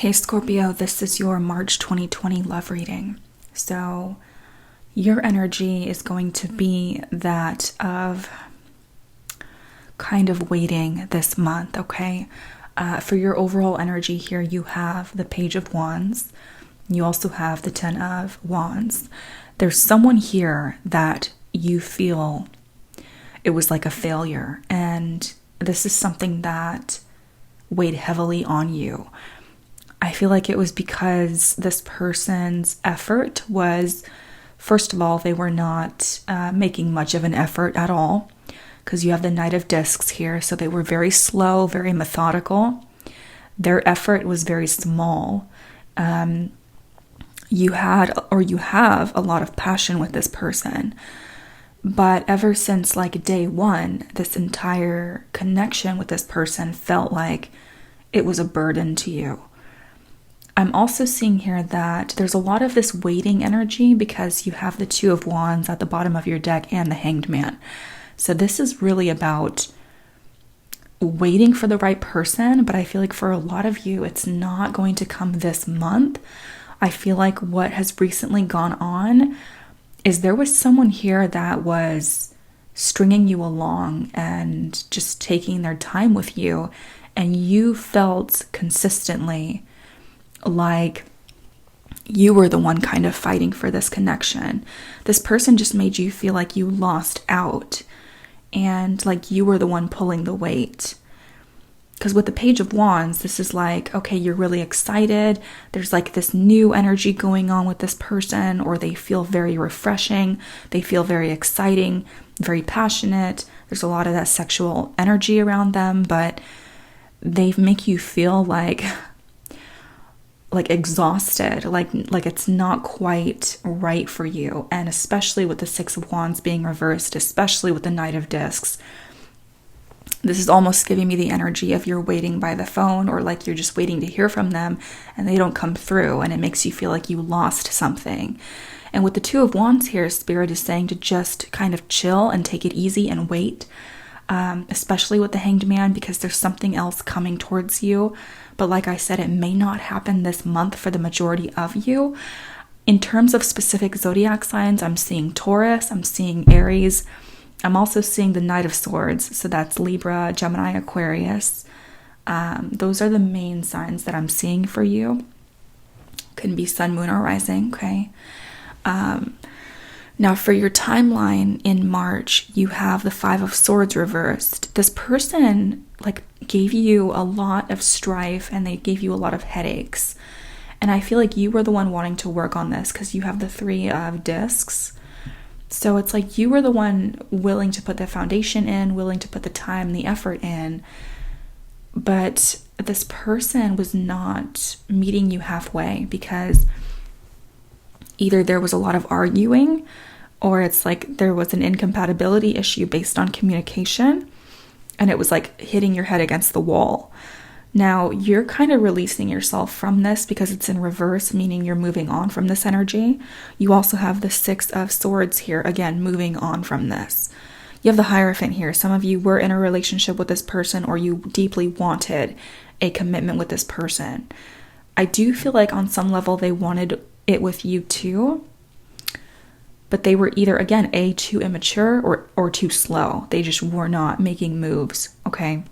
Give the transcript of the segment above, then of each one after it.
Hey Scorpio, this is your March 2020 love reading. So your energy is going to be that of kind of waiting this month, okay? For your overall energy here, you have the Page of Wands. You also have the Ten of Wands. There's someone here that you feel it was like a failure, and this is something that weighed heavily on you. I feel like it was because this person's effort was, first of all, they were not making much of an effort at all, because you have the Knight of Discs here, so they were very slow, very methodical. Their effort was very small. You have a lot of passion with this person, but ever since like day one, this entire connection with this person felt like it was a burden to you. I'm also seeing here that there's a lot of this waiting energy because you have the Two of Wands at the bottom of your deck and the Hanged Man. So this is really about waiting for the right person, but I feel like for a lot of you, it's not going to come this month. I feel like what has recently gone on is there was someone here that was stringing you along and just taking their time with you, and you felt consistently like you were the one kind of fighting for this connection. This person just made you feel like you lost out and like you were the one pulling the weight. Because with the Page of Wands, this is like, okay, you're really excited. There's like this new energy going on with this person, or they feel very refreshing. They feel very exciting, very passionate. There's a lot of that sexual energy around them, but they make you feel like exhausted, like it's not quite right for you. And especially with the Six of Wands being reversed, especially with the Knight of Discs, this is almost giving me the energy of you're waiting by the phone, or like you're just waiting to hear from them and they don't come through, and it makes you feel like you lost something. And with the Two of Wands here, Spirit is saying to just kind of chill and take it easy and wait, especially with the Hanged Man, because there's something else coming towards you. But like I said, it may not happen this month for the majority of you. In terms of specific zodiac signs, I'm seeing Taurus, I'm seeing Aries. I'm also seeing the Knight of Swords, so that's Libra, Gemini, Aquarius. Those are the main signs that I'm seeing for you. Can be Sun, Moon, or Rising, okay? Now for your timeline in March, you have the Five of Swords reversed. This person gave you a lot of strife, and they gave you a lot of headaches. And I feel like you were the one wanting to work on this because you have the Three of Discs. So it's like you were the one willing to put the foundation in, willing to put the time, the effort in. But this person was not meeting you halfway, because either there was a lot of arguing, or it's like there was an incompatibility issue based on communication, and it was like hitting your head against the wall. Now you're kind of releasing yourself from this because it's in reverse, meaning you're moving on from this energy. You also have the Six of Swords here, again, moving on from this. You have the Hierophant here. Some of you were in a relationship with this person, or you deeply wanted a commitment with this person. I do feel like on some level they wanted it with you too, but they were either, again, too immature or too slow. They just were not making moves, okay?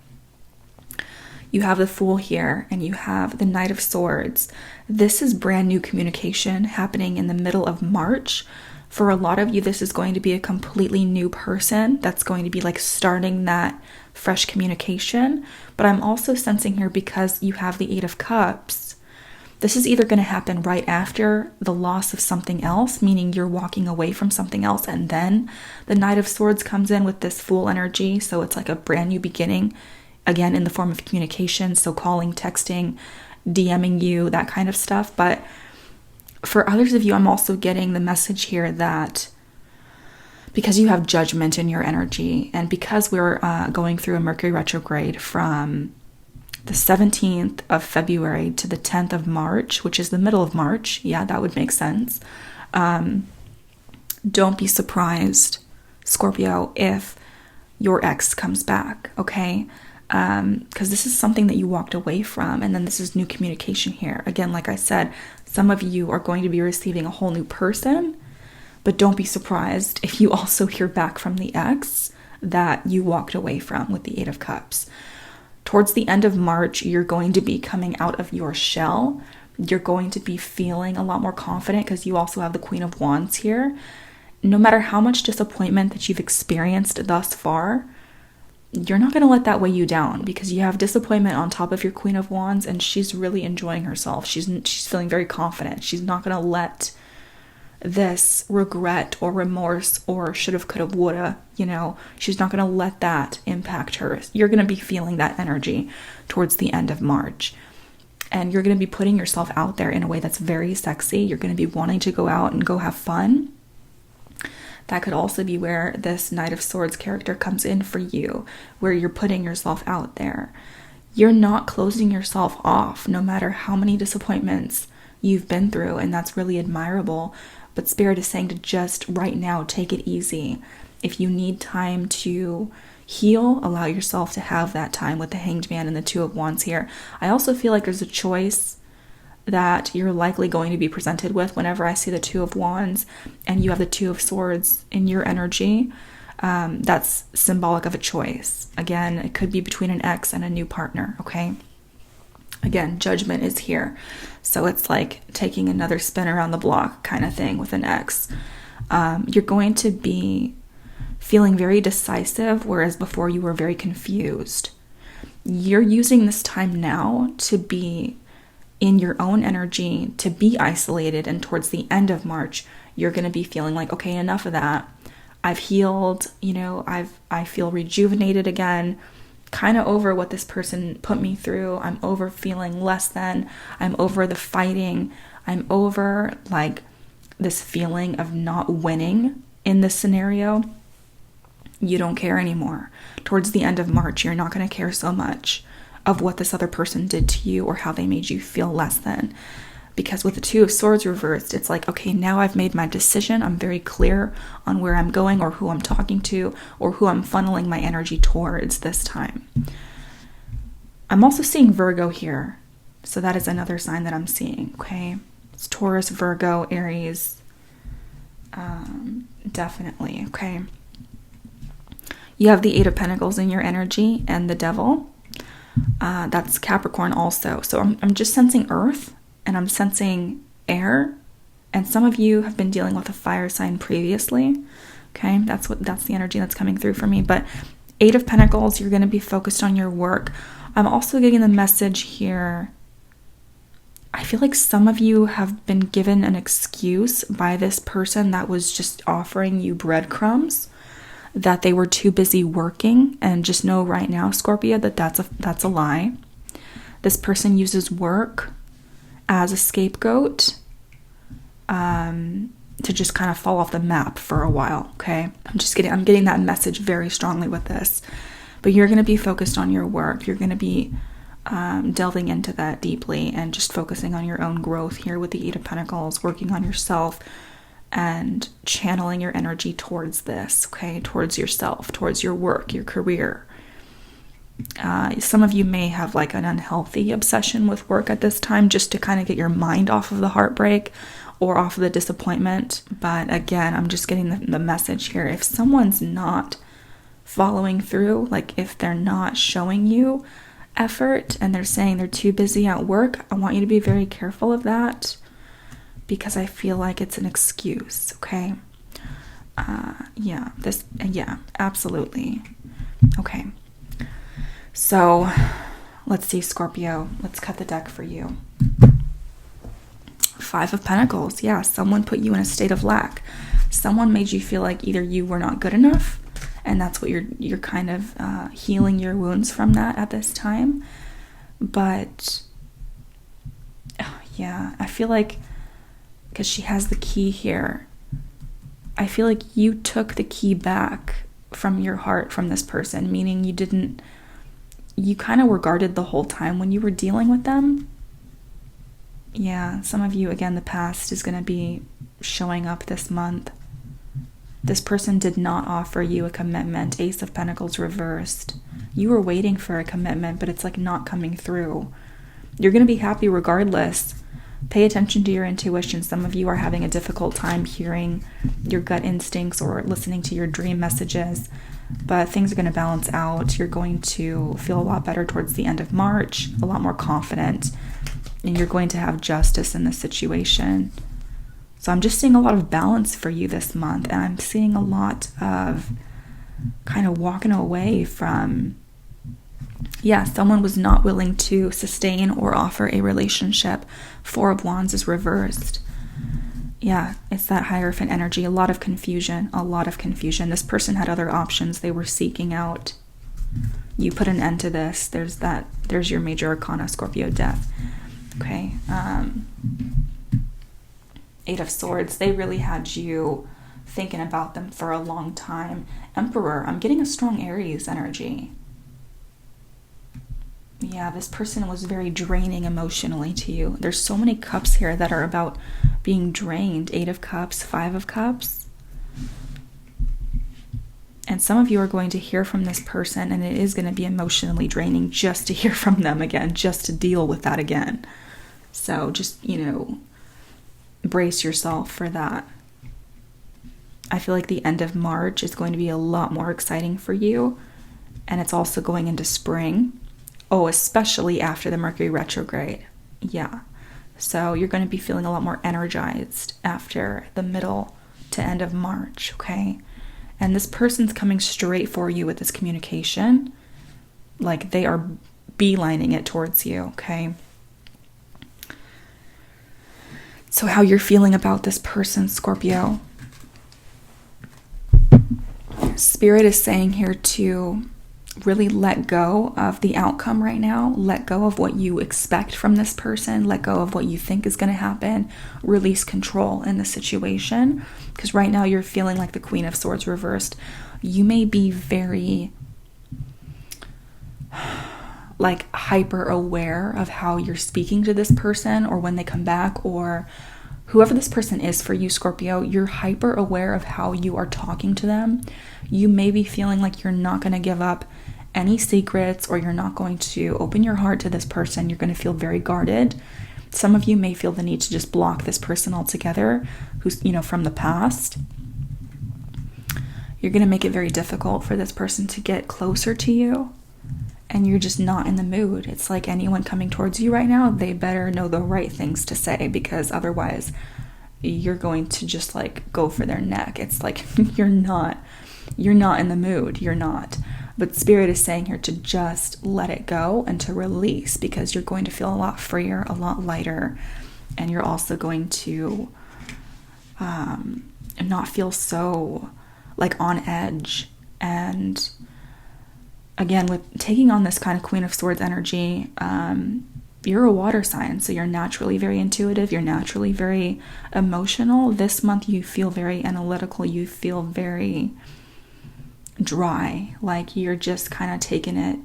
You have the Fool here, and you have the Knight of Swords. This is brand new communication happening in the middle of March. For a lot of you, this is going to be a completely new person that's going to be like starting that fresh communication. But I'm also sensing here, because you have the Eight of Cups, this is either going to happen right after the loss of something else, meaning you're walking away from something else, and then the Knight of Swords comes in with this Fool energy. So it's like a brand new beginning, again, in the form of communication. So calling, texting, DMing you, that kind of stuff. But for others of you, I'm also getting the message here that because you have Judgment in your energy, and because we're going through a Mercury retrograde from the 17th of February to the 10th of March, which is the middle of March. Yeah, that would make sense. Don't be surprised, Scorpio, if your ex comes back, okay? because this is something that you walked away from, and then this is new communication here. Again, like I said, some of you are going to be receiving a whole new person, but don't be surprised if you also hear back from the ex that you walked away from with the Eight of Cups. Towards the end of March, you're going to be coming out of your shell. You're going to be feeling a lot more confident because you also have the Queen of Wands here. No matter how much disappointment that you've experienced thus far, you're not going to let that weigh you down, because you have disappointment on top of your Queen of Wands, and she's really enjoying herself. She's feeling very confident. She's not going to let this regret or remorse or should have, could have, woulda, she's not going to let that impact her. You're going to be feeling that energy towards the end of March. And you're going to be putting yourself out there in a way that's very sexy. You're going to be wanting to go out and go have fun. That could also be where this Knight of Swords character comes in for you, where you're putting yourself out there. You're not closing yourself off, no matter how many disappointments you've been through, and that's really admirable. But Spirit is saying to just right now take it easy. If you need time to heal, allow yourself to have that time with the Hanged Man and the Two of Wands here. I also feel like there's a choice that you're likely going to be presented with whenever I see the Two of Wands and you have the Two of Swords in your energy. That's symbolic of a choice. Again, it could be between an ex and a new partner, okay? Again, Judgment is here. So it's like taking another spin around the block kind of thing with an ex. You're going to be feeling very decisive, whereas before you were very confused. You're using this time now to be in your own energy, to be isolated, and towards the end of March, you're going to be feeling like, okay, enough of that. I've healed, I feel rejuvenated again, kind of over what this person put me through. I'm over feeling less than. I'm over the fighting. I'm over like this feeling of not winning in this scenario. You don't care anymore. Towards the end of March, you're not going to care so much of what this other person did to you or how they made you feel less than. Because with the Two of Swords reversed, it's like, okay, now I've made my decision. I'm very clear on where I'm going or who I'm talking to or who I'm funneling my energy towards this time. I'm also seeing Virgo here. So that is another sign that I'm seeing, okay? It's Taurus, Virgo, Aries. Definitely, okay? You have the Eight of Pentacles in your energy and the Devil. That's Capricorn also. So I'm just sensing earth and I'm sensing air. And some of you have been dealing with a fire sign previously. Okay, that's the energy that's coming through for me. But Eight of Pentacles, you're going to be focused on your work. I'm also getting the message here. I feel like some of you have been given an excuse by this person that was just offering you breadcrumbs, that they were too busy working. And just know right now, Scorpio, that's a lie. This person uses work as a scapegoat to just kind of fall off the map for a while, okay? I'm getting that message very strongly with this. But you're going to be focused on your work. You're going to be delving into that deeply and just focusing on your own growth here with the Eight of Pentacles, working on yourself and channeling your energy towards this, okay? Towards yourself, towards your work, your career. Some of you may have like an unhealthy obsession with work at this time just to kind of get your mind off of the heartbreak or off of the disappointment. But again, I'm just getting the message here. If someone's not following through, like if they're not showing you effort and they're saying they're too busy at work, I want you to be very careful of that, because I feel like it's an excuse, okay? Yeah, absolutely. Okay. So, let's see, Scorpio. Let's cut the deck for you. Five of Pentacles. Yeah, someone put you in a state of lack. Someone made you feel like either you were not good enough, and that's what you're kind of healing your wounds from that at this time. But, yeah, I feel like, because she has the key here, I feel like you took the key back from your heart from this person, meaning you kind of were guarded the whole time when you were dealing with them. Yeah, some of you, again, the past is going to be showing up this month. This person did not offer you a commitment. Ace of Pentacles reversed. You were waiting for a commitment, but it's like not coming through. You're going to be happy regardless. Pay attention to your intuition. Some of you are having a difficult time hearing your gut instincts or listening to your dream messages, but things are going to balance out. You're going to feel a lot better towards the end of March, a lot more confident, and you're going to have justice in this situation. So I'm just seeing a lot of balance for you this month, and I'm seeing a lot of kind of walking away from, someone was not willing to sustain or offer a relationship. Four of Wands is reversed. Yeah, it's that Hierophant energy. A lot of confusion. This person had other options they were seeking out. You put an end to this. There's your major arcana, Scorpio, death. Okay. Eight of Swords. They really had you thinking about them for a long time. Emperor. I'm getting a strong Aries energy. Yeah, this person was very draining emotionally to you. There's so many cups here that are about being drained. 8 of Cups, 5 of Cups. And some of you are going to hear from this person, and it is going to be emotionally draining just to hear from them again, just to deal with that again. So just, brace yourself for that. I feel like the end of March is going to be a lot more exciting for you, and it's also going into spring. Oh, especially after the Mercury retrograde. Yeah. So you're going to be feeling a lot more energized after the middle to end of March, okay? And this person's coming straight for you with this communication. Like they are beelining it towards you, okay? So how you're feeling about this person, Scorpio. Spirit is saying here to really let go of the outcome right now. Let go of what you expect from this person. Let go of what you think is going to happen. Release control in the situation. Because right now you're feeling like the Queen of Swords reversed. You may be very like hyper aware of how you're speaking to this person, or when they come back, or whoever this person is for you, Scorpio, you're hyper aware of how you are talking to them. You may be feeling like you're not going to give up any secrets, or you're not going to open your heart to this person. You're going to feel very guarded. Some of you may feel the need to just block this person altogether, who's, from the past. You're going to make it very difficult for this person to get closer to you, and you're just not in the mood. It's like anyone coming towards you right now, they better know the right things to say, because otherwise you're going to just like go for their neck. It's like you're not in the mood. You're not. But Spirit is saying here to just let it go and to release, because you're going to feel a lot freer, a lot lighter, and you're also going to not feel so like on edge. And again, with taking on this kind of Queen of Swords energy, you're a water sign, so you're naturally very intuitive. You're naturally very emotional. This month you feel very analytical. You feel very dry, like you're just kind of taking it,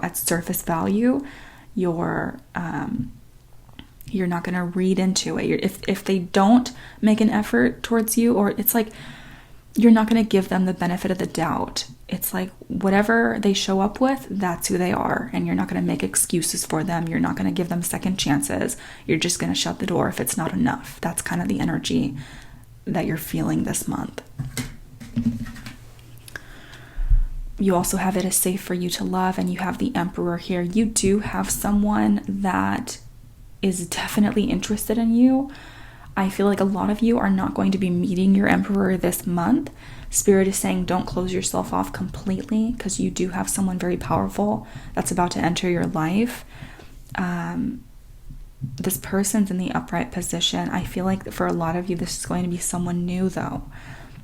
at surface value. You're not going to read into it. If they don't make an effort towards you, or it's like you're not going to give them the benefit of the doubt. It's like whatever they show up with, that's who they are, and you're not going to make excuses for them. You're not going to give them second chances. You're just going to shut the door if it's not enough. That's kind of the energy that you're feeling this month. You also have it as safe for you to love, and you have the Emperor here. You do have someone that is definitely interested in you. I feel like a lot of you are not going to be meeting your Emperor this month. Spirit is saying don't close yourself off completely, because you do have someone very powerful that's about to enter your life. This person's in the upright position. I feel like for a lot of you, this is going to be someone new, though.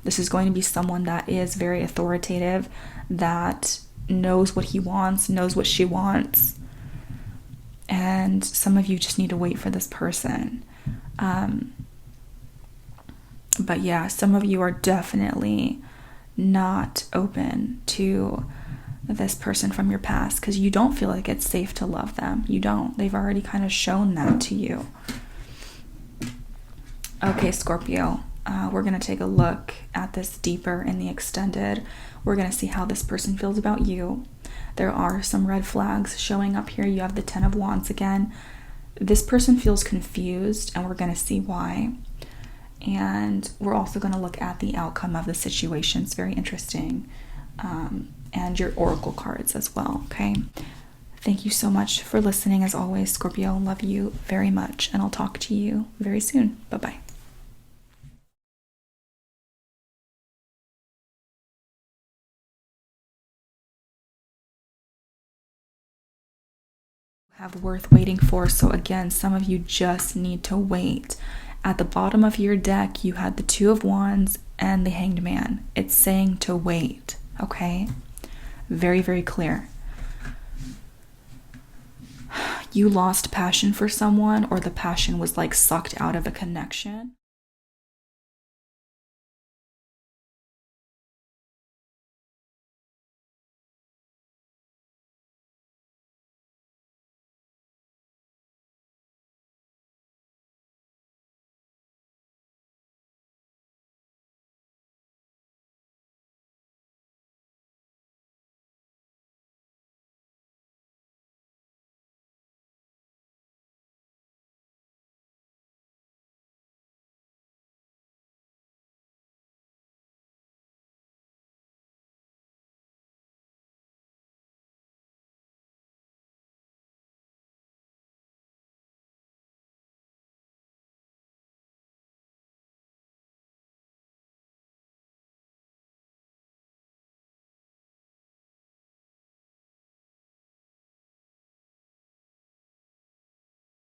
This is going to be someone that is very authoritative, that knows what he wants, knows what she wants. And some of you just need to wait for this person. But yeah, some of you are definitely not open to this person from your past, because you don't feel like it's safe to love them. You don't. They've already kind of shown that to you. Okay, Scorpio. We're going to take a look at this deeper in the extended. We're going to see how this person feels about you. There are some red flags showing up here. You have the Ten of Wands again. This person feels confused, and we're going to see why. And we're also going to look at the outcome of the situation. It's very interesting. And your oracle cards as well, okay? Thank you so much for listening. As always, Scorpio, love you very much, and I'll talk to you very soon. Bye-bye. Have worth waiting for. So again, some of you just need to wait. At the bottom of your deck, you had the Two of Wands and the Hanged Man. It's saying to wait, okay? Very, very clear. You lost passion for someone, or the passion was like sucked out of a connection.